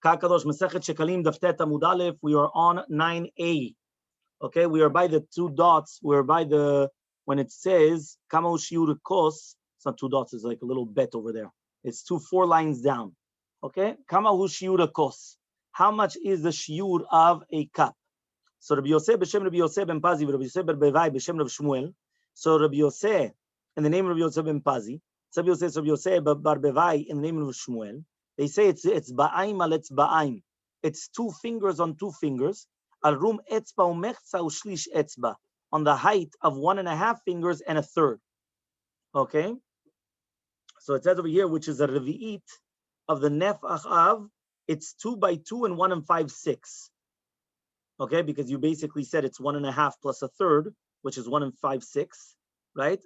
Kakadosh Masechet Shekalim Daf Amud Aleph. We are on 9a. Okay, we are by the two dots. We're by the, when it says Kama Shiur Kos. It's not two dots. It's like a little bet over there. It's 4 lines down. Okay, Kama Shiur Kos. How much is the shiur of a cup? So Rabbi Yosef b'shem Rabbi Yosef ben Pazi, Rabbi Yosef bar Bevai b'shem Rabbi Shmuel. So Rabbi Yosef in the name of Rabbi Yosef ben Pazi, Rabbi Yosef bar Bevai in the name of Shmuel. They say it's ba'aim al etz ba'aim. It's 2 fingers on 2 fingers. Al rum etzba umechza ushlish etzba, on the height of 1.5 fingers and a third. Okay. So it says over here, which is a revi'it of the nefach of, it's 2 by 2 and 1 5/6. Okay, because you basically said it's 1.5 plus a third, which is 1 5/6, right?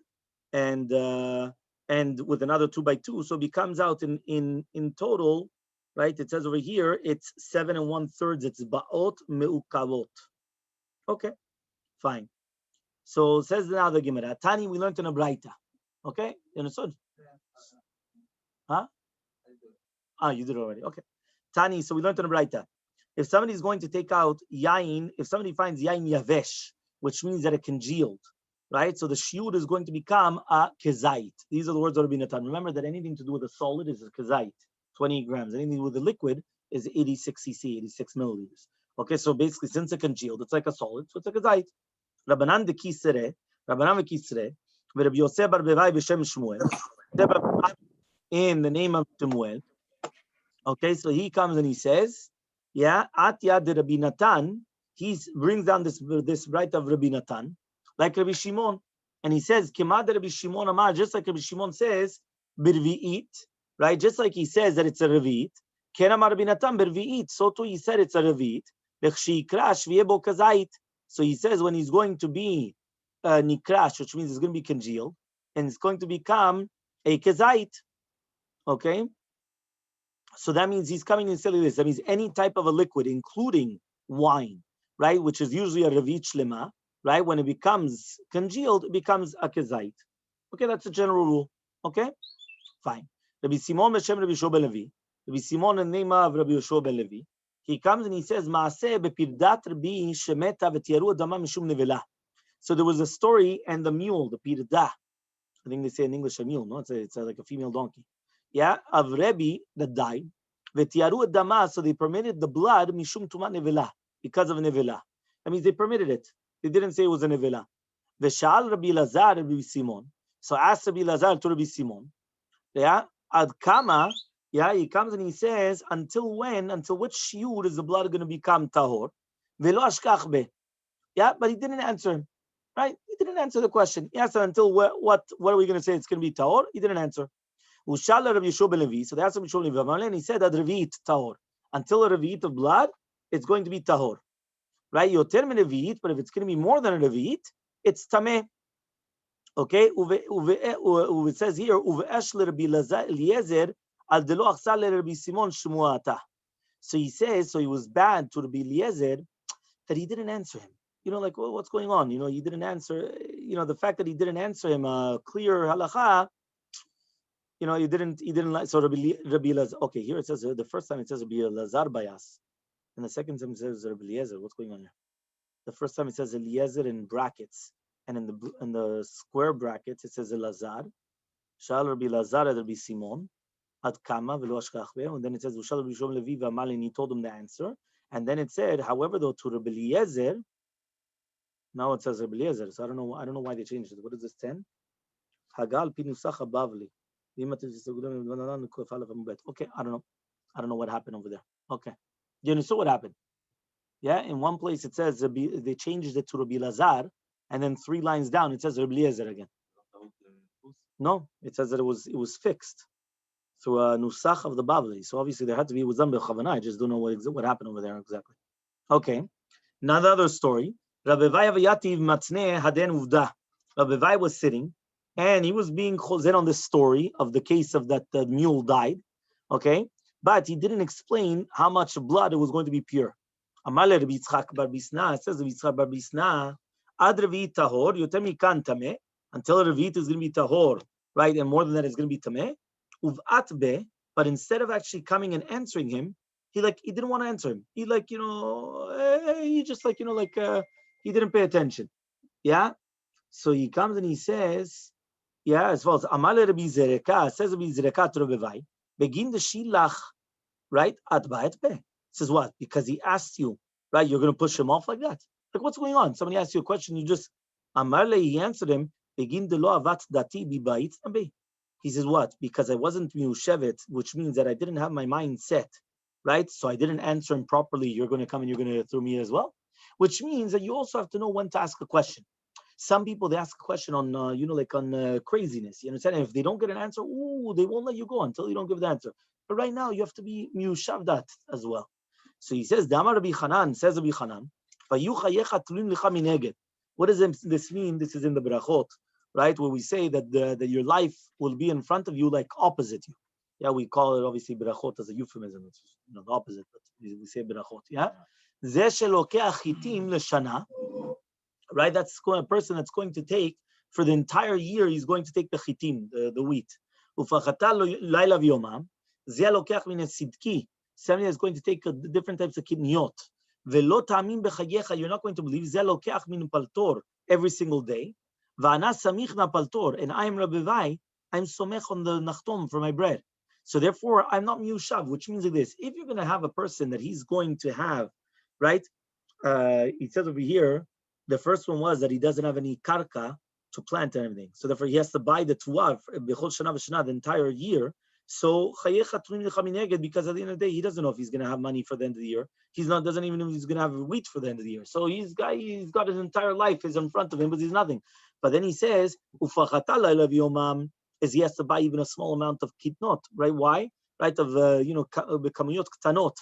And with another 2 by 2, so it becomes out in total, right? It says over here it's 7 1/3. It's ba'ot me'ukavot. Okay, fine. So it says now the Gemara. Tani, we learned in a Braita. Okay, you understood? Huh? You did already. Okay. Tani, so we learned in a Braita. If somebody is going to take out yain, if somebody finds yain yavesh, which means that it congealed, right? So the shiur is going to become a kezait. These are the words of Rabbi Natan. Remember that anything to do with a solid is a kezait, 20 grams. Anything with a liquid is 86 cc, 86 milliliters. Okay, so basically, since it congealed, it's like a solid, so it's a kezait. Rabbanan de kisere, Rabbanan v'kisre, Rabbi Yosef bar Bevai b'shem Shmuel, in the name of Shmuel. Okay, so he comes and he says, yeah, at yad Rabbi Natan, he brings down this right of Rabbi Natan, like Rabbi Shimon, and he says, Kimad Rabbi Shimon Amar, just like Rabbi Shimon says, birvi'it, right? Just like he says that it's a revi'it, Kenamar Rabbi Natan birvi'it, so too he said it's a revi'it, lechshikra shviebo kazait. So he says when he's going to be nikrash, which means it's going to be congealed, and it's going to become a kazait, okay? So that means he's coming in saying this. That means any type of a liquid, including wine, right, which is usually a revit shlema, right? When it becomes congealed, it becomes a kezait. Okay, that's a general rule. Okay, fine. Rabbi Simon Beshem Rabbi Yoshua ben Levi. Rabbi Simon in the name of Rabbi Yoshua ben Levi. He comes and he says, "Maaseh bepirdat Rabbi shemeta v'tiyaru adama mishum nevela." So there was a story, and the mule, the pirdah. I think they say in English a mule. No, it's like a female donkey. Yeah, of Rebbe that died. V'tiyaru adama, so they permitted the blood mishum tuma nevela, because of nevela. That means they permitted it. They didn't say it was a nevela. V'shal Rabbi Lazar Rabbi Simon. So ask Rabbi Lazar to Rabbi Simon. Yeah, ad kama. Yeah, he comes and he says, until when? Until which shiur is the blood going to become tahor? V'lo ashkach be. Yeah, but he didn't answer him. Right? He didn't answer the question. He asked him until what are we going to say? It's going to be tahor. He didn't answer. Ushala Rabbi Yoshua ben Levi. So they asked Rabbi Yoshua ben Levi, and he said that revit tahor. Until a revit of blood, it's going to be tahor. Right? Yoter min revit, but if it's going to be more than a revit, it's tameh. Okay? It says here, uve'esh Rabbi Eliezer al delo achsal Rabbi Simon shmuata. So he says, so he was bad to Rabbi Eliezer that he didn't answer him. You know, like, well, what's going on? You know, he didn't answer. You know, the fact that he didn't answer him a clear halacha. You know, he didn't like. So Rabbi Lazar. Okay, here it says the first time it says Rabbi Lazar bayas, and the second time it says Rabbi Eliezer. What's going on here? The first time it says Eliezer in brackets, and in the square brackets it says Elazar. Shal Rabbi Lazar Rabbi Simon ad kama v'lo ashkach be, and then it says Ushal Rabbi Shom Levi v'amal, and he told him the answer, and then it said, however, though to Rabbi Eliezer. Now it says Rabbi Eliezer, so I don't know why they changed it. What is this 10? Hagal pinusach abavli. Okay, I don't know what happened over there. Okay, you understood what happened? Yeah, in one place it says they changed it to Rabbi Lazar, and then 3 lines down it says Rabbi Eliezer again. No, it says that it was fixed through a nusach of the Bavli. So obviously there had to be with Zambel Chavana. I just don't know what happened over there exactly. Okay, now the other story. Rabbi Vai was sitting, and he was being chozer on the story of the case of that the mule died, okay? But he didn't explain how much blood it was going to be pure. Amar Rabbi Yitzchak bar Bisna, it says Rabbi Yitzchak bar Bisna, ad revi'it tahor, yoter mikan tameh, until a revi'it is going to be tahor, right? And more than that, it's going to be tameh. Uv'at be, but instead of actually coming and answering him, he didn't want to answer him. He he just he didn't pay attention. Yeah. So he comes and he says, yeah, as follows. Amal Rabbi Zereka, says Rabbi Zereka to Rabbi Vai, begin the shilach, right? At ba'et pe. Says what? Because he asked you, right? You're going to push him off like that. Like, what's going on? Somebody asked you a question, you just, Amarle, he answered him, begin the lo avat dati bi ba'it nabe. He says, what? Because I wasn't miushevet, which means that I didn't have my mind set, right? So I didn't answer him properly. You're going to come and you're going to throw me as well, which means that you also have to know when to ask a question. Some people, they ask a question on, on craziness. You understand? And if they don't get an answer, they won't let you go until you don't give the answer. But right now, you have to be miushavdat as well. So he says, Damar Rabbi Chanan, says Rabbi Chanan, what does this mean? This is in the Brachot, right? Where we say that that your life will be in front of you like opposite you. Yeah, we call it obviously Brachot as a euphemism. It's the opposite, but we say Brachot. Yeah? Right? That's a person that's going to take for the entire year, he's going to take the chitim, the wheat. Somebody is going to take different types of kidniyot. You're not going to believe every single day. And I am Rabbi Vai, I'm somech on the nachtom for my bread. So therefore, I'm not miushav, which means like this. If you're going to have a person that he's going to have, right? It says over here, the first one was that he doesn't have any karka to plant and everything. So therefore, he has to buy the tuav the entire year. So because at the end of the day, he doesn't know if he's going to have money for the end of the year. Doesn't even know if he's going to have wheat for the end of the year. So he's got his entire life is in front of him, but he's nothing. But then he says, is he has to buy even a small amount of kitnot, right? Why? Right, of kamuyot ktanot,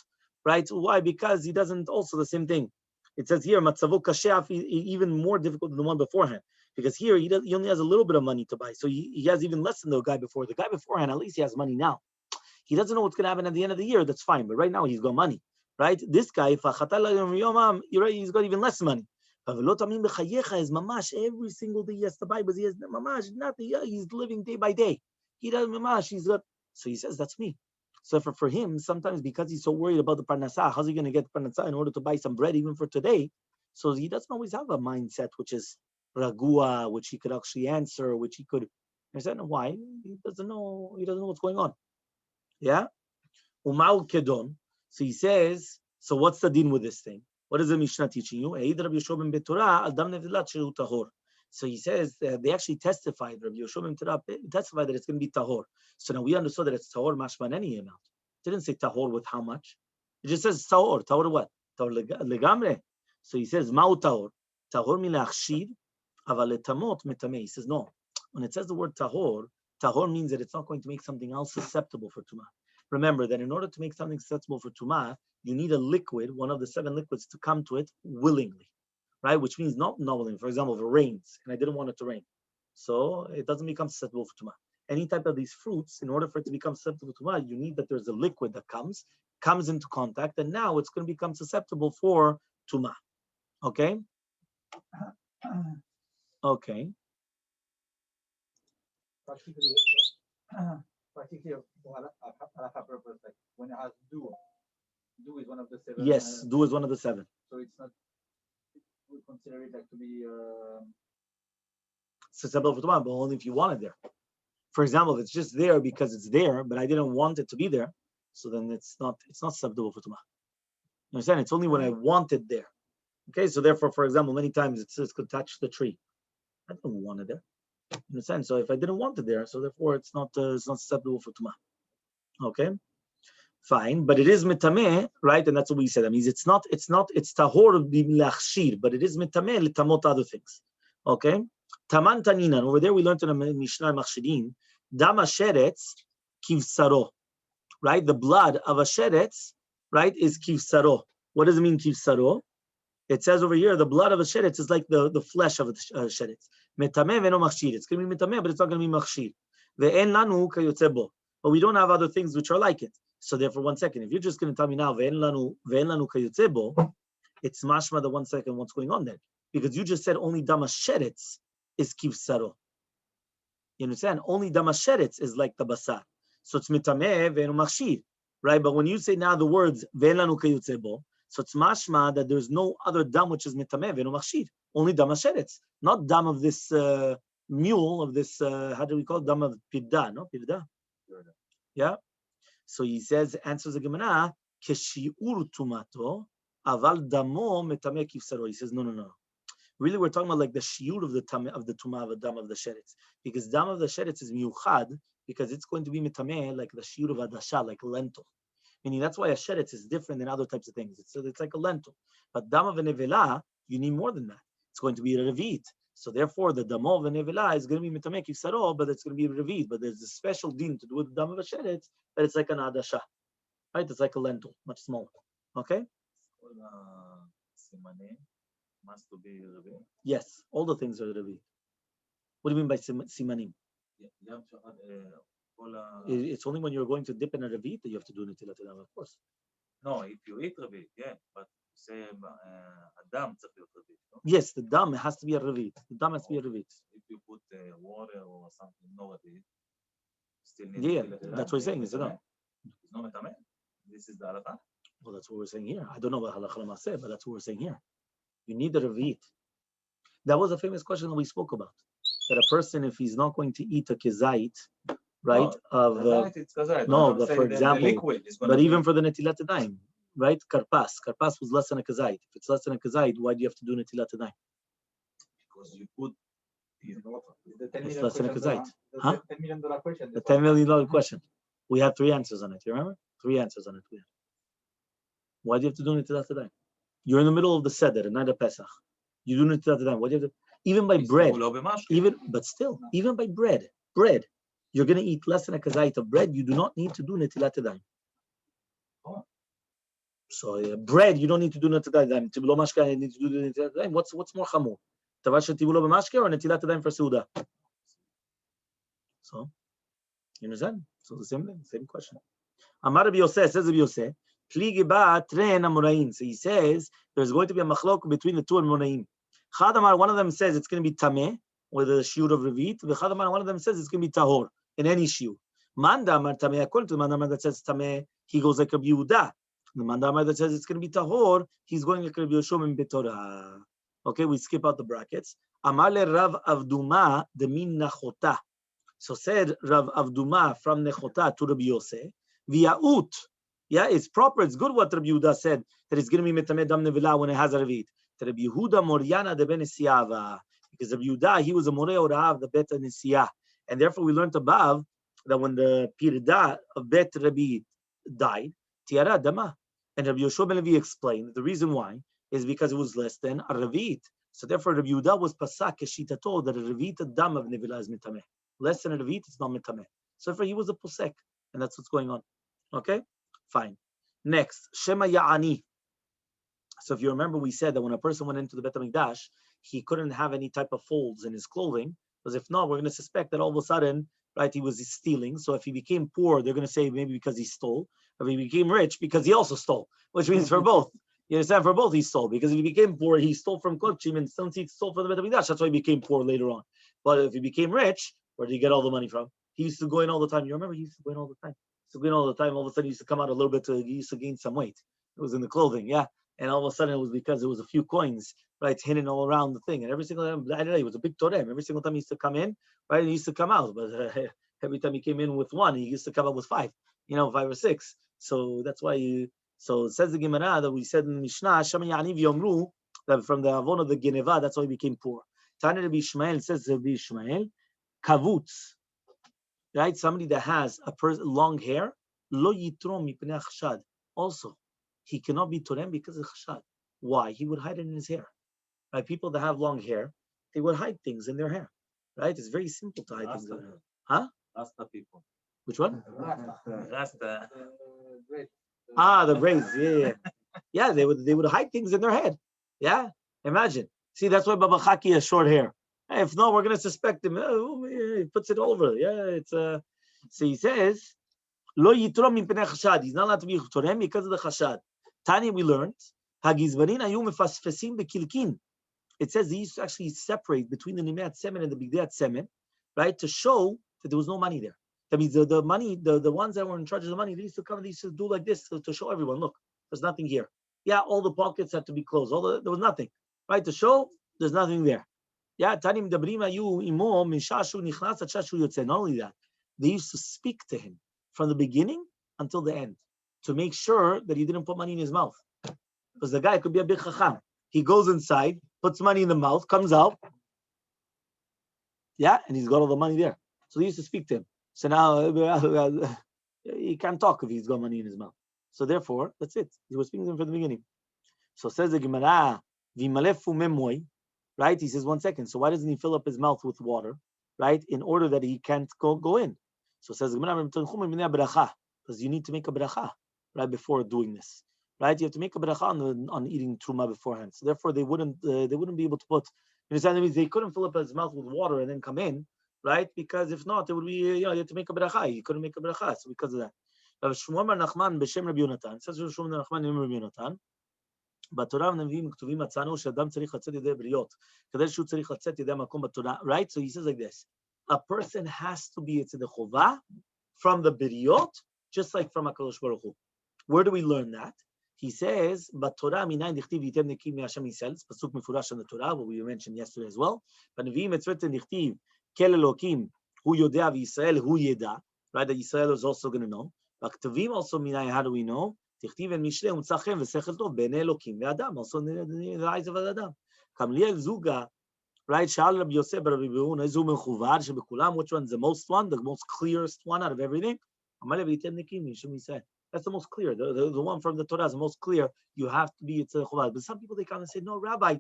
right? Why? Because he doesn't also the same thing. It says here, matzavo kashef, even more difficult than the one beforehand. Because here he only has a little bit of money to buy. So he has even less than the guy before. The guy beforehand, at least he has money now. He doesn't know what's going to happen at the end of the year. That's fine. But right now he's got money. Right? This guy, he's got even less money. Is mamash every single day he has to buy, but he has mamash nothing. He's living day by day. He does mamash. So he says, that's me. So for him, sometimes because he's so worried about the parnasah, how's he going to get parnasah in order to buy some bread even for today? So he doesn't always have a mindset which is ragua, which he could actually answer, which he could understand. Why? He doesn't know. He doesn't know what's going on. Yeah. Umau kedon. So he says. So what's the din with this thing? What is the Mishnah teaching you? So he says they actually testified. Rabbi Yoshua ben Torah testified that it's going to be tahor. So now we understood that it's tahor mashman any amount. It didn't say tahor with how much. It just says tahor. Tahor what? Tahor legamre. So he says ma'u tahor. Tahor milachshir, aval letamot metameh. He says no. When it says the word tahor, tahor means that it's not going to make something else susceptible for tumah. Remember that in order to make something susceptible for tumah, you need a liquid, one of the 7 liquids, to come to it willingly. Right, which means not willingly. For example, if it rains and I didn't want it to rain, so it doesn't become susceptible for tumah. Any type of these fruits, in order for it to become susceptible to tumah, you need that there's a liquid that comes into contact, and now it's going to become susceptible for tumah. Okay. Okay. Particularly purpose, like when it has dew. Dew is one of the 7. Yes, dew is one of the 7. So it's not. We consider it like to be susceptible for tumah, but only if you want it there. For example, if it's just there because it's there, but I didn't want it to be there, so then it's not susceptible for tumah. You understand? It's only when I want it there. Okay, so therefore, for example, many times it could touch the tree. I don't want it there. You understand? So if I didn't want it there, so therefore it's not susceptible for tumah. Okay. Fine, but it is mitameh, right? And that's what we said. That means it's tahor b'lachshir, but it is mitameh litamot other things. Okay? Taman taninan. Over there we learned in the Mishnah Machshidim, dam asheretz kivsaro. Right? The blood of asheretz, right, is kivsaro. What does it mean kivsaro? It says over here, the blood of a sheretz is like the flesh of a sheretz. Mitameh v'eno machshir. It's going to be mitameh, but it's not going to be machshir. Ve'en lanu kayotze bo. But we don't have other things which are like it. So therefore, 1 second, if you're just going to tell me now, ve'en lanu kayotze bo, it's mashma the 1 second, what's going on there? Because you just said only damasheretz is kivsaro. You understand? Only damasheretz is like the basar. So it's mitameh ve'eno machshir. right? But when you say now the words ve'en lanu kayotze bo, so it's mashma that there's no other dam which is mitameh ve'no machshir, only dam hasheretz, not dam of this mule, of this how do we call it? Dam of pirda, no pirda, yeah. So he says, answers the Gemara, keshiur tumato, aval damo metameh kivsaro. He says, no. Really, we're talking about like the shiur of the tameh of the tumah of the dam of the sheretz, because dam of the sheretz is miuchad, because it's going to be mitameh like the shiur of adasha, like lentil. Meaning that's why a sheretz is different than other types of things. It's like a lentil. But dam of a nevela, you need more than that. It's going to be a revit. So therefore, the dam of a nevela is going to be mitameh kivsaro, but it's going to be a revit. But there's a special din to do with the dam of a sheretz that it's like an adasha, right? It's like a lentil, much smaller. Okay. Must be revealed. Yes, all the things are revit. What do you mean by simanim? It's only when you're going to dip in a revit that you have to do netilat yadayim, of course. No, if you eat revit, yeah, but say Adam צריך להיות revit. No? Yes, the dam has to be a revit. The dam has to be a revit. If you put water or something, no revit, still need Yeah, netilat yadayim. that's what we're saying. Is it not? It's not metameh. This is the halakha. Well, that's what we're saying here. I don't know about halakha l'maseh, but that's what we're saying here. You need the revit. That was a famous question that we spoke about. That a person, if he's not going to eat a kezait, right? No, but for example, but even for the netilat yadayim, right? Karpas was less than a kezait. If it's less than a kezait, why do you have to do netilat yadayim? Because you put. It's less than a kezait. Huh? $10 million question. The $10 million question. We have 3 answers on it. You remember? 3 answers on it. Why do you have to do netilat yadayim? You're in the middle of the seder, the night of Pesach. You do netilat yadayim. What do you have to? Even by bread, even by bread, you're going to eat less than a kazait of bread. You do not need to do netilat yadayim. Oh. So bread, you don't need to do netilat yadayim. Tibulo mashke, you need to do netilat yadayim. What's more chamor? Tavash tibulo b'mashke or netilat yadayim for seuda? So, you understand? So the same thing, same question. Amar Rabbi Yosef, says Rabbi Yosef, Pligi ba tren amoraim. So he says there's going to be a machlok between the two amoraim. Chadamar, one of them says it's going to be tameh, with a shiur of revit. Chadamar, one of them says it's going to be tahor, in any shiur. Mandamar tameh, according to the mandamar that says tameh, he goes like Rabbi Yehuda. The mandamar that says it's going to be tahor, he's going like Rabbi Yoshua min betorah. Okay, we skip out the brackets. Amar le Rav Avduma de min nachota. So said Rav Avduma from Nechota to Rabbi Yosef, v'yaut. Yeah, it's proper, it's good what Rabbi Yehuda said, that it's going to be metameh dam nevela when it has a revit. Rabbi Yehuda Moriana de Ben Siyava, because Rabbi Yehuda, he was a Moreh Orav, the Bet Nisiyah, and therefore we learned above that when the Pirda of Bet Rabbi died, Tiara Dama, and Rabbi Yoshua ben Levi explained that the reason why is because it was less than a Revit. So therefore Rabbi Yehuda was pasak keshitato that a Revit dam of Nevila is mitameh. Less than a Revit, it's not mitameh. So therefore he was a posek, and that's what's going on. Okay, fine. Next, Shema Ya'ani. So if you remember, we said that when a person went into the Bet HaMikdash, he couldn't have any type of folds in his clothing, because if not, we're going to suspect that all of a sudden, right, he was stealing. So if he became poor, they're going to say maybe because he stole. If he became rich, because he also stole, which means for both. You understand? For both, he stole. Because if he became poor, he stole from Kodchim, and since he stole from the Bet HaMikdash, that's why he became poor later on. But if he became rich, where did he get all the money from? He used to go in all the time. You remember? He used to go in all the time. He used to go in all the time. All of a sudden, he used to come out a little bit. He used to gain some weight. It was in the clothing, yeah. And all of a sudden, it was because there was a few coins, right, hidden all around the thing. And every single time, it was a big torem. Every single time he used to come in, right, and he used to come out. But every time he came in with 1, he used to come out with 5, 5 or 6. So that's why so it says the Gemara that we said in the Mishnah, Shema Ya'ani v'yomru, that from the Avon of the Geneva, that's why he became poor. Tanya Rabbi Ishmael says Rabbi Ishmael, kavutz, right, somebody that has a long hair, lo yitrom mipnei chashad. Also, he cannot be torem because of chashad. Why? He would hide it in his hair. Right? People that have long hair, they would hide things in their hair. Right? It's very simple to hide things in their hair. Huh? Rasta people. Which one? Rasta. The braids. Yeah. Yeah, they would hide things in their head. Yeah. Imagine. See, that's why Baba Chaki has short hair. If not, we're gonna suspect him. Oh, he puts it over. Yeah, it's so he says, Lo yitrom mipnei chashad. He's not allowed to be torem because of the chashad. Tanya, we learned, Hagizbarin ayu mefasfesim bekilkin. It says they used to actually separate between the nimeat semen and the bigdeat semen, right, to show that there was no money there. That means the money, the ones that were in charge of the money, they used to come and they used to do like this to show everyone, look, there's nothing here. Yeah, all the pockets had to be closed. There was nothing, right? To show there's nothing there. Yeah, Tanim Dabrima you imo mishashu nichnas shashu yotze. Not only that, they used to speak to him from the beginning until the end to make sure that he didn't put money in his mouth. Because the guy could be a big chacham. He goes inside, puts money in the mouth, comes out, yeah, and he's got all the money there. So they used to speak to him. So now he can't talk if he's got money in his mouth. So therefore, that's it. He was speaking to him from the beginning. So says the Gemara, right? He says, 1 second. So why doesn't he fill up his mouth with water, right? In order that he can't go in. So says the Gemara, because you need to make a bracha right before doing this, right? You have to make a bracha on eating truma beforehand. So therefore, they wouldn't be able to put. You understand? That means they couldn't fill up his mouth with water and then come in, right? Because if not, it would be you have to make a bracha. You couldn't make a bracha, so because of that. Rav Shmuel bar Nachman b'shem Rabbi Yonatan. It says Rav Shmuel bar Nachman b'shem Rabbi Yonatan. בתורה הנביאים כתובים מצאנו שאדם צריך לצאת ידי בריות, כדי שהוא צריך לצאת ידי המקום בתורה, right? So he says like this, a person has to be יצא חובה from the בריות, just like from HaKadosh Baruch Hu. Where do we learn that? He says, בתורה מניין דכתיב ייתם נקיים מהשם ישראל, it's pasuk מפורש in the Torah, what we mentioned yesterday as well, בנביאים מצוות דכתיב, כל אלוקים, הוא יודע וישראל הוא ידע, right? That Israel is also going to know. בכתבים also מניין, how do we know? תכתיב אין משלי ומצא חן ושכל טוב בעיני אלוקים ואדם, also in the eyes of האדם. כמליאל זוגה, right, שאל רבי יוסף ברבי בהונה, איזו מכוון שבכולם, which one is the most one, the most clearest one out of everything? אמר לי ויתם נקיים משם ישראל. That's the most clear, the one from the Torah is the most clear, you have to be יצא חובה. But some people, they come and say, no, Rabbi,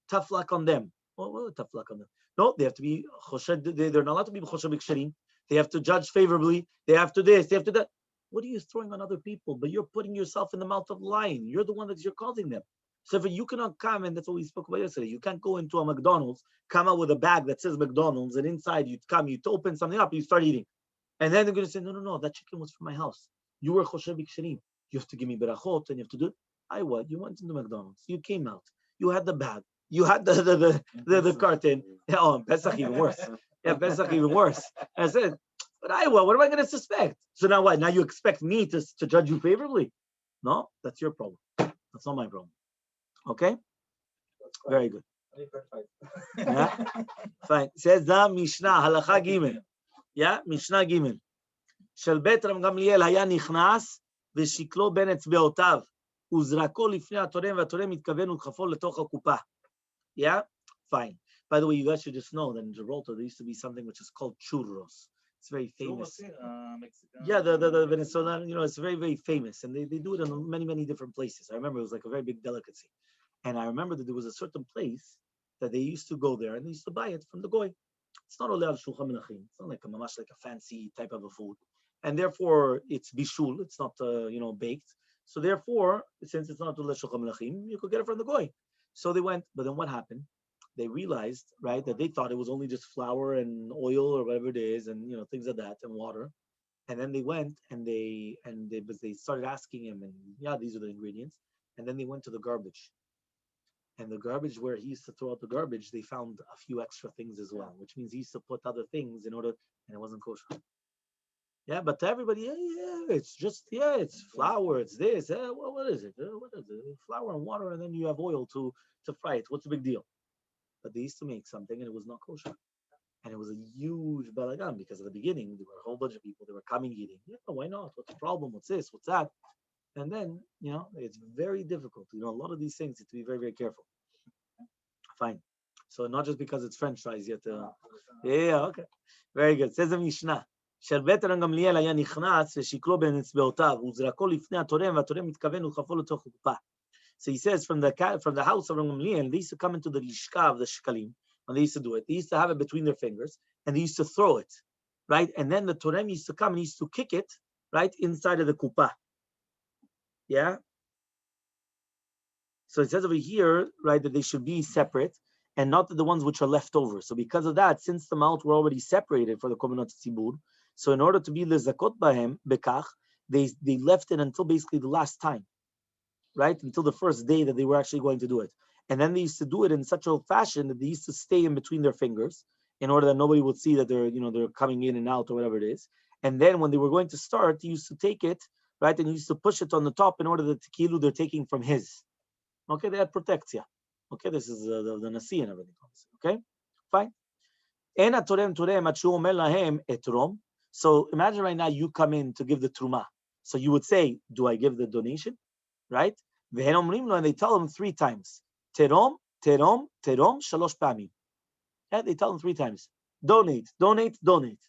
tough luck on them. Well, tough luck on them. No, they have to be, they're not allowed to be choshed b'ksherim. They have to judge favorably, they have to this, they have to that. What are you throwing on other people? But you're putting yourself in the mouth of the lion. You're the one that you're causing them. So if you cannot come, and that's what we spoke about yesterday, you can't go into a McDonald's, come out with a bag that says McDonald's, and inside you open something up, you start eating. And then they're going to say, no, that chicken was from my house. You were choshev b'ksherim. You have to give me berachot, and you have to do it. You went into McDonald's. You came out. You had the bag. You had the carton. Oh, Pesach even worse. Yeah, Pesach even worse. And I said, but what am I going to suspect? So now what? Now you expect me to judge you favorably? No, that's your problem. That's not my problem. Okay? Very good. Yeah? Fine. Says the Mishnah, Halacha Gimel. Yeah? Mishnah Gimel. של בית רב גמליאל היה נכנס ושקלו בין אצבעותיו וזרקו לפני התורם והתורם התכוון ודחפו לתוך הקופה. Yeah? Fine. By the way, you guys should just know that in Gibraltar there used to be something which is called churros. It's very famous. Yeah, the Venezuelan, it's very, very famous. And they do it in many, many different places. I remember it was like a very big delicacy. And I remember that there was a certain place that they used to go there and they used to buy it from the goy. It's not only al-shulchan menachim. It's not like a fancy type of a food. And therefore, it's bishul. It's not, baked. So therefore, since it's not al-shulchan menachim, you could get it from the goy. So they went, but then what happened? They realized, right, that they thought it was only just flour and oil or whatever it is, and things like that, and water. And then they went and they started asking him, and these are the ingredients. And then they went to the garbage. And the garbage where he used to throw out the garbage, they found a few extra things as well, which means he used to put other things in order, and it wasn't kosher. Yeah, but to everybody, it's just, it's flour, it's this. What is it? What is it? Flour and water, and then you have oil to fry it. What's the big deal? But they used to make something and it was not kosher. And it was a huge balagan because at the beginning, there were a whole bunch of people that were coming eating. Yeah, why not? What's the problem? What's this? What's that? And then, it's very difficult. A lot of these things, you have to be very, very careful. Fine. So not just because it's French fries, you have to... okay. Very good. Says the Mishnah. של בית רב גמליאל היה נכנס ושקלו בין אצבעותיו וזרקו לפני התורם והתורם מתכוון ודחפו לתוך הקופה. So he says from the house of Rav Gamliel, they used to come into the lishka of the shekalim, and they used to do it. They used to have it between their fingers, and they used to throw it, right? And then the torem used to come and he used to kick it, right, inside of the kupa. Yeah? So it says over here, right, that they should be separate, and not the ones which are left over. So because of that, since the mouth were already separated for the korbanot tzibur, so in order to be lezakot bahem, bekach, they left it until basically the last time. Right, until the first day that they were actually going to do it. And then they used to do it in such a fashion that they used to stay in between their fingers in order that nobody would see that they're coming in and out or whatever it is. And then when they were going to start, he used to take it, right, and he used to push it on the top in order that the kilu they're taking from his. Okay, that protects you. Okay, this is the nasi and everything. Okay, fine. So imagine right now you come in to give the truma. So you would say, do I give the donation? Right? And they tell them 3 times. Terom, terom, terom, shalosh pamim. Yeah, they tell them 3 times. Donate, donate, donate.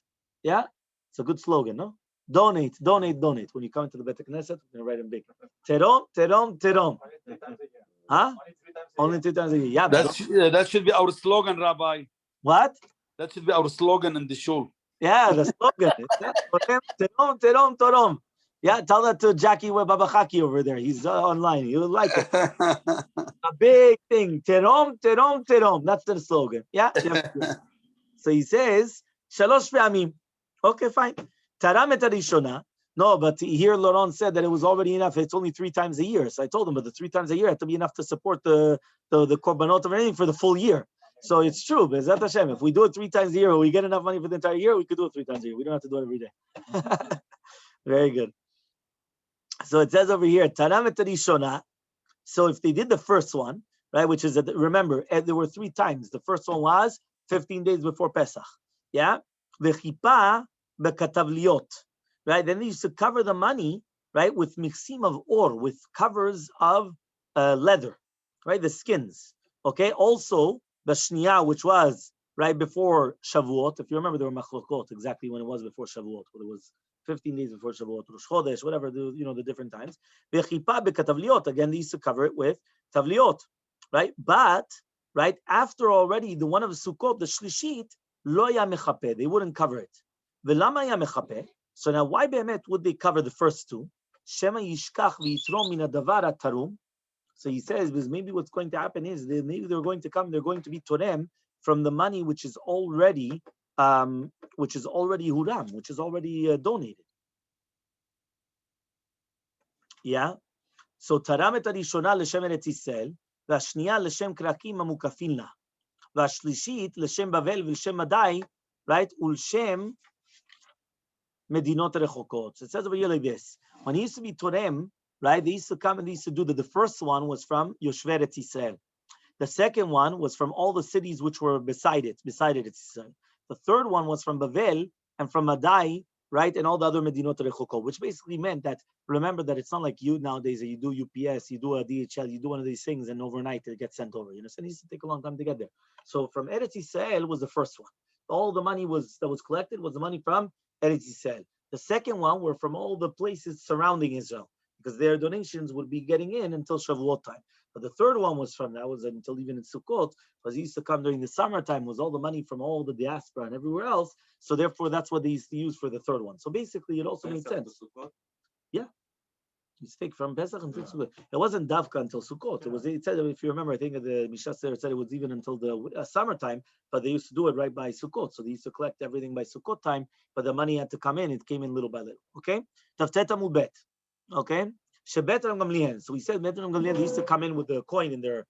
Yeah? It's a good slogan, no? Donate, donate, donate. When you come into the Bet Knesset, we're going to write them big. Terom, terom, terom. Huh? Only 3 times a year. Yeah. That should be our slogan, Rabbi. What? That should be our slogan in the shul. Yeah, the slogan. Terom, terom, terom. Yeah, tell that to Jackie Babachaki over there. He's online. He will like it. A big thing. Terom, terom, terom. That's the slogan. Yeah. So he says, Shalosh Pe'amim. Okay, fine. Taram et harishona. No, but here Laurent said that it was already enough. It's only 3 times a year. So I told him, but the 3 times a year had to be enough to support the korbanot of anything for the full year. So it's true, Be'ezrat Hashem. If we do it 3 times a year, or we get enough money for the entire year, we could do it 3 times a year. We don't have to do it every day. Very good. So it says over here, Taram et harishona. So if they did the first one, right, which is, remember, there were 3 times. The first one was 15 days before Pesach. Yeah? V'chipa b'katavliot. Right? Then they used to cover the money, right, with mixim of or, with covers of leather, right, the skins. Okay? Also, the shniya, which was right before Shavuot. If you remember, there were machlokot exactly when it was before Shavuot, but it was 15 days before Shavuot, Rosh Chodesh, whatever, the different times. V'chipa b'katavliot. Again, they used to cover it with tavliot, right? But, right, after already the one of Sukkot, the Shlishit, lo ya mechape, they wouldn't cover it. V'lama ya mechape? So now, why be'emet would they cover the first 2? Shema yishkach v'yitrom min hadavar tarum. So he says, because maybe what's going to happen is maybe they're going to come, they're going to be torem from the money which is already huram, which is already donated. Yeah. So taram et harishona l'shem Eretz Yisrael, v'ashniya l'shem krakim amukafilna, v'ashlishit l'shem Bavel v'l'shem Madai, right? Ul'shem Medinot Rechokot. So it says over here like this. When he used to be Torem, right, they used to come and they used to do that. The first one was from Yoshvei Eretz Yisrael. The second one was from all the cities which were beside it, Eretz Yisrael. The third one was from Bavel and from Madai, right, and all the other Medinot Rechokot, which basically meant that, remember that it's not like you nowadays that you do UPS, you do a DHL, you do one of these things and overnight it gets sent over. You know, so it needs to take a long time to get there. So from Eretz Yisrael was the first one. All the money that was collected was the money from Eretz Yisrael. The second one were from all the places surrounding Israel, because their donations would be getting in until Shavuot time. But the third one was until even in Sukkot, because he used to come during the summertime, was all the money from all the diaspora and everywhere else. So therefore, that's what they used to use for the third one. So basically, it also made sense. Yeah. You take from Pesach until Sukkot. It wasn't Davka until Sukkot. It said, if you remember, I think the Mishnah said it was even until the summertime, but they used to do it right by Sukkot. So they used to collect everything by Sukkot time, but the money had to come in. It came in little by little. Okay? Taftet Amud Bet. Okay? Shebet Ram Gamliel. So we said Bet Ram Gamliel, they used to come in with the coin in their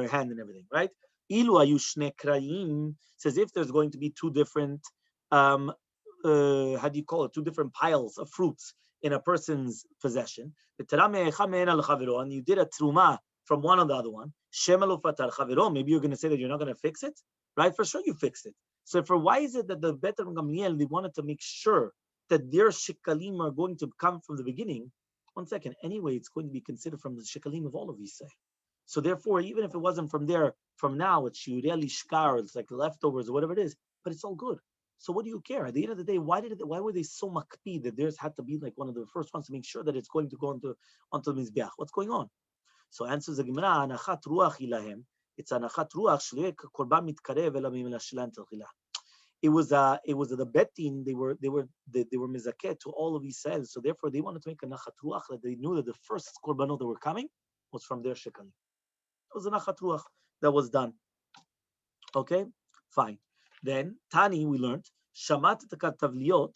hand and everything, right? Ilu ayu shne krayim says if there's going to be 2 different how do you call it? 2 different piles of fruits in a person's possession, and you did a truma from one on the other one, maybe you're going to say that you're not going to fix it, right? For sure you fixed it. So why is it that the Bet Gamliel, they wanted to make sure that their shekalim are going to come from the beginning? One second, anyway, it's going to be considered from the shekalim of all of Yisrael. So therefore, even if it wasn't from there, from now, it's shurei lishkar, it's like leftovers or whatever it is, but it's all good. So what do you care? At the end of the day, why were they so makpi that theirs had to be like one of the first ones to make sure that it's going to go onto the mizbeach? What's going on? So answers the Gemara, anachat ruach ilahem. It's anachat ruach shloek korban mitkarev ela mimela shilan telchila. It was the betting they were mizaket to all of Israel. So therefore they wanted to make a nachat ruach that they knew that the first korbanot that were coming was from their shekalim. It was a nachat ruach that was done. Okay, fine. Then Tani, we learned shamat tavliot,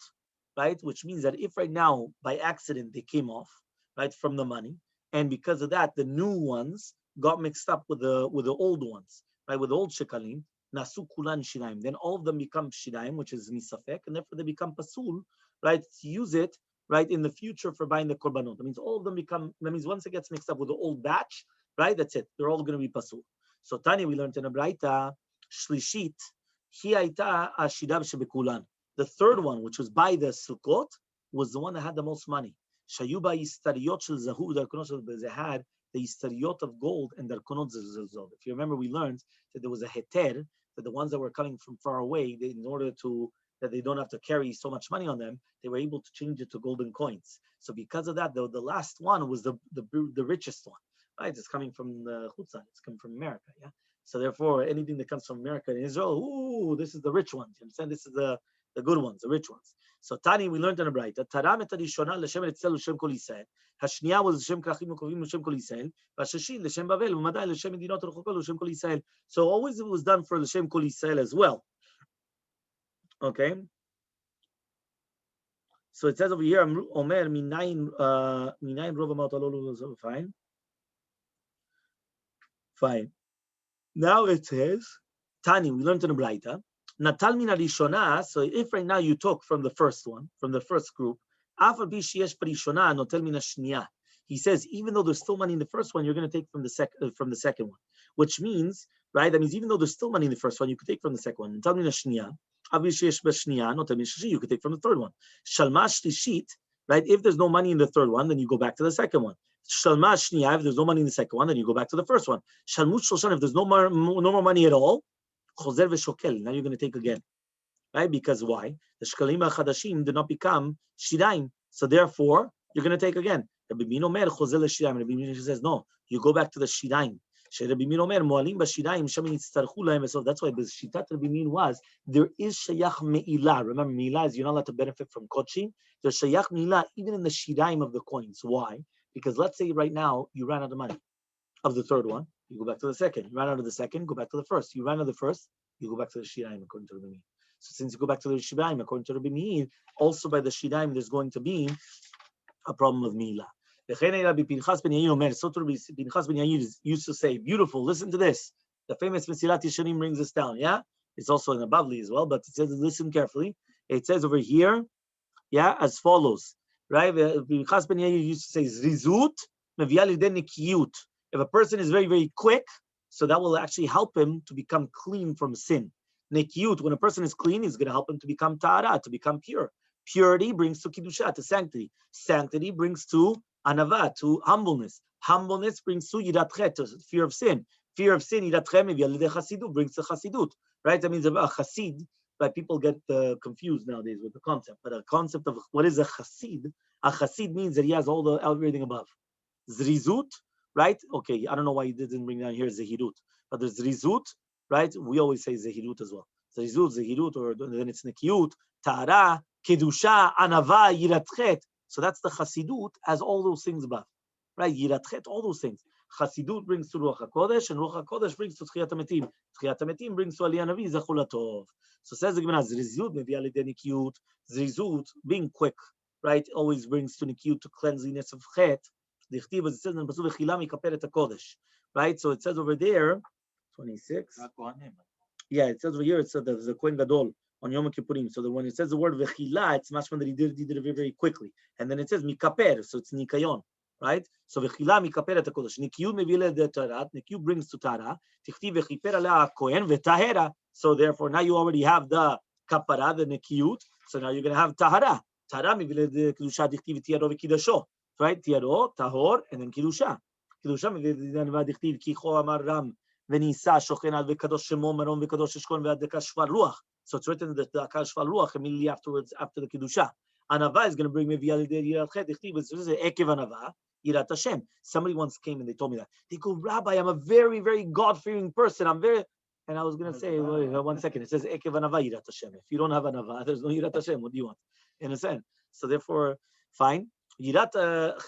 right, which means that if right now by accident they came off, right, from the money, and because of that the new ones got mixed up with the old ones, right, with the old shekalim, nasu kulan shiraim, then all of them become shiraim, which is misafek, and therefore they become pasul, right, to use it, right, in the future for buying the korbanot. That means all of them become, that means once it gets mixed up with the old batch, right, that's it. They're all going to be pasul. So Tani, we learned in a Braita, Shlishit, Hi Aita Ashidab Shebekulan. The third one, which was by the Sukkot, was the one that had the most money. Shayuba Yistariyot Shel Zahu, they had the Yistariyot of gold and the Darkonot Zilzol. If you remember, we learned that there was a heter, that the ones that were coming from far away, in order to, that they don't have to carry so much money on them, they were able to change it to golden coins. So because of that, the last one was the richest one, right? It's coming from the Chutzah, it's coming from America, yeah? So therefore, anything that comes from America and Israel, ooh, this is the rich ones. You understand? This is the good ones, the rich ones. So Tani, we learned in a Braita, Taram et harishona l'shem etzel l'shem kol Yisrael. Hashniya was l'shem krachim ukovim l'shem kol Yisrael. V'hashishit l'shem Bavel v'madai l'shem medinot rechokot l'shem kol Yisrael. So always it was done for l'shem kol Yisrael as well. Okay. So it says over here, Omer minayin rov amot alolu. Fine. Fine. Now it says, Tani, we learned in the Braita, Natal min harishona. So if right now you took from the first one, from the first group, afal bi sheyesh parishona notel min hashniya. He says, even though there's still money in the first one, you're going to take from the second one, which means, right? That means even though there's still money in the first one, you could take from the second one. Natal min hashniya, avi sheyesh b'shniya notel min shashi. You could take from the third one. Shalmash shlishit, right? If there's no money in the third one, then you go back to the second one. Shalmash shniya, if there's no money in the second one, then you go back to the first one. Shalmush shoshan, if there's no more money at all, chozer v'shokel, now you're going to take again, right? Because why? The shkalim ha'chadashim did not become shiraim, so therefore you're going to take again. Rabbi Min omer chozer l'shiraim. Rabbi Min says no, you go back to the shiraim. Rabbi Min omer moalim b'shiraim shemin yitztarchu lahem. So that's why the shitat Rabbi Min was there is shayach me'ilah. Remember, me'ilah is you're not allowed to benefit from kochim. There's shayach me'ilah even in the shiraim of the coins. Why? Because let's say right now you ran out of money of the third one, you go back to the second. You ran out of the second, go back to the first. You ran out of the first, you go back to the shiraim according to Rabbi Meir. So since you go back to the shiraim according to Rabbi Meir, also by the shiraim there's going to be a problem of milah. Pinchas ben Yair used to say, beautiful, listen to this. The famous Mesilat Yesharim brings this down, yeah? It's also in the Bavli as well, but it says, listen carefully. It says over here, yeah, as follows, right? Pinchas ben Yair used to say, Zrizut meviya lidei nikiyut. If a person is very, very quick, so that will actually help him to become clean from sin. Nekiyut, when a person is clean, he's going to help him to become ta'ara, to become pure. Purity brings to kiddusha, to sanctity. Sanctity brings to anava, to humbleness. Humbleness brings to yirat chet, to fear of sin. Fear of sin, yirat chet, chasidut, brings to chasidut. Right? That means a chasid, but people get confused nowadays with the concept. But a concept of what is a chasid means that he has everything above. Zrizut, right? Okay, I don't know why he didn't bring down here Zehirut, but there's Zrizut, right? We always say Zehirut as well. Zehirut, or then it's Nekiyut, Ta'ara, Kedusha, Anava, Yiratchet. So that's the Chasidut, has all those things above, right? Yiratchet, all those things. Chasidut brings to Ruach HaKodesh, and Ruach HaKodesh brings to Tchiyat HaMetim. Tchiyat HaMetim brings to Aliyah Navi, Zechul HaTov. So says the Gemara, Zrizut, Mevi Alidei Nekiyut. Zrizut, being quick, right, always brings to Nekiyut, to cleanliness of Chet. The Chtiv, as it says in the Pasuk, V'chilam yikaperet HaKodesh, right? So it says over there, 26. Yeah, it says over here, it says the Kohen Gadol on Yom Kippurim. So when it says the word V'chila, it's mashman that he did it very, very quickly. And then it says Mikaper, so it's Nikayon, right? So V'chila mikaperet HaKodesh. Nikiyud mevile de Tarat, Nikiyud brings to Tara. Tichtiv v'chiper alea Kohen v'tahera. So therefore, now you already have the Kapara, the Nikiyud. So now you're going to have Tahara. Tahara mevile de Kedusha, Tichtiv v'tiyaro v'kidasho. Right? Tiaro, tahor, and then Kiddusha. Kiddusha, v'diktiv, kicho amar ram, v'nisa, shochen al v'kadosh shemo, maron v'kadosh eshkon, v'adeka shvar ruach. So it's written that the akal shvar ruach immediately afterwards, after the Kiddusha. Anava is going to bring me v'yal yidei yirat chet, diktiv, it's ekev anava, yirat Hashem. Somebody once came and they told me that. They go, Rabbi, I'm a very, very God-fearing person. I'm very, and I was going to say, wait, 1 second. It says ekev anava, yirat Hashem. If you don't have anava, there's no yirat Hashem. What do you want? In a sense. So therefore, fine. Yirat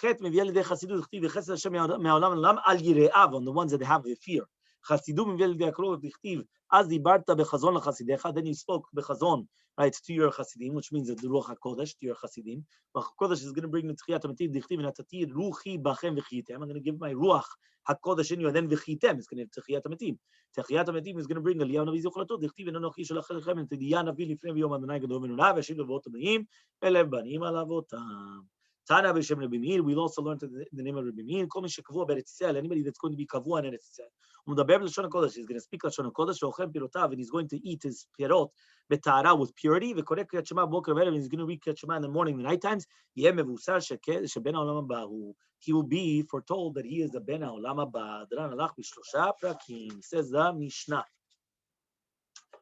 chet meviya lidei chasidut dichtiv v'chesed Hashem me'olam l'olam al yire'av, on the ones that have the fear. Chasidut meviya lidei akrov dichtiv az dibarta bechazon lechasidecha. Then you spoke bechazon right, to your Hasidim, which means that the Ruach HaKodesh, to your Hasidim. Ruach HaKodesh is going to bring the Tchiyat HaMetim, Dichtiv V'Natati Ruchi Bachem V'Chitem. I'm going to give my Ruach HaKodesh in you, and then V'Chitem is going to have Tchiyat HaMetim. Tchiyat HaMetim is going to bring Eliyahu Navi Zuchalatot, Dichtiv V'Nonochi Sholach Lechem, and Tidiya Navi Lifnei V'Yom Adonai Gadol Menunah, V'Yashiv Levot Abayim, V'Lev Banim Alavotam. Tana b'Shem Rabbi Meir. We'll also learn the name of Rabbi Meir. Kol mi shekavua be'Eretz Yisrael. Anybody that's going to be kavua in Eretz Yisrael. U'medaber b'Lashon HaKodesh. He's going to speak Lashon HaKodesh. Ve'ochem pirotav, and he's going to eat his pirot betara with purity. Ve'koreh kriyat shema boker v'erev, and he's going to read kriyat shema in the morning, the night times. Yeh mevusar sheben ha'olam haba. He will be foretold that he is the ben ha'olam haba. Dran alach b'shlosha prakim. Says the Mishnah.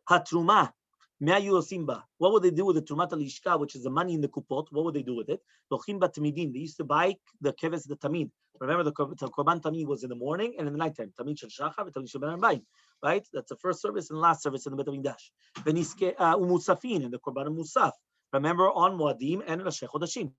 Hatruma. What would they do with the Trumat al-Ishka, which is the money in the kupot? What would they do with it? They used to buy the keves, the tamid. Remember, the korban tamid was in the morning and in the nighttime. Tamid shel shachar, tamid shel ben arbaim. Right? That's the first service and last service in the Bet HaMikdash. Umusafin, and the korban musaf. Remember, on Muadim and Rosh Chodashim.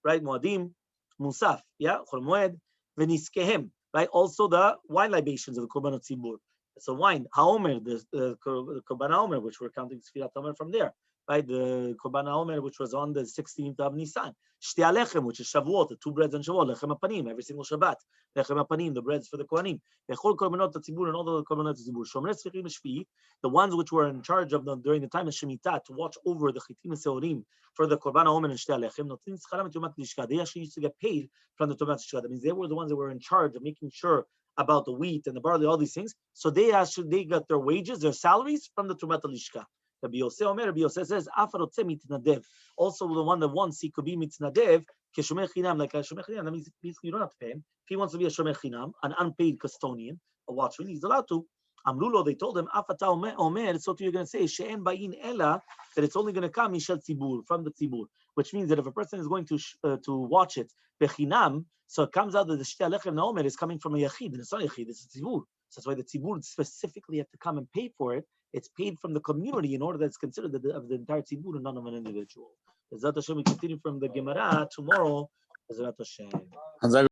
Right? Muadim, musaf. Yeah? Chol Moed. Veniskehem. Right? Also the wine libations of the korban tzibur. So wine, haomer, the korban haomer, which we're counting Sfirat Omer from there, right? The korban haomer, which was on the 16th of Nisan. Shtei alechem, which is Shavuot, the two breads on Shavuot, lechem apanim, every single Shabbat. Lechem apanim, the breads for the Kohanim. Echol korbanot hatzibur, and all the korbanot hatzibur. Shomrei tzvichim shvi, the ones which were in charge of them during the time of Shemitah to watch over the chitim and seorim for the korban haomer and shtei alechem. Notin scharam et yomat lishka. They actually used to get paid from the Tumat Lishka. That means they were the ones that were in charge of making sure about the wheat and the barley, all these things. So they got their wages, their salaries from the Tumat Lishka. Rabbi Yosef Omer, Rabbi Yosef says, Afarotze mitnadev. Also the one that wants, he could be mitnadev, keshomer chinam, like a shomer chinam. That means basically you don't have to pay him. If he wants to be a shomer chinam, an unpaid custodian, a watchman, he's allowed to. Amrulo, they told him, Afata Omer, so you're going to say, She'en ba'in ela, that it's only going to come Mishal Tzibur, from the Tzibur, which means that if a person is going to watch it, bechinam, so it comes out that the Shtei Alechem Naomer is coming from a Yachid, and it's not a Yachid, it's a Tzibur. So that's why the Tzibur specifically have to come and pay for it. It's paid from the community in order that it's considered of the entire Tzibur and not of an individual. Bezrat Hashem, we continue from the Gemara tomorrow. Bezrat Hashem.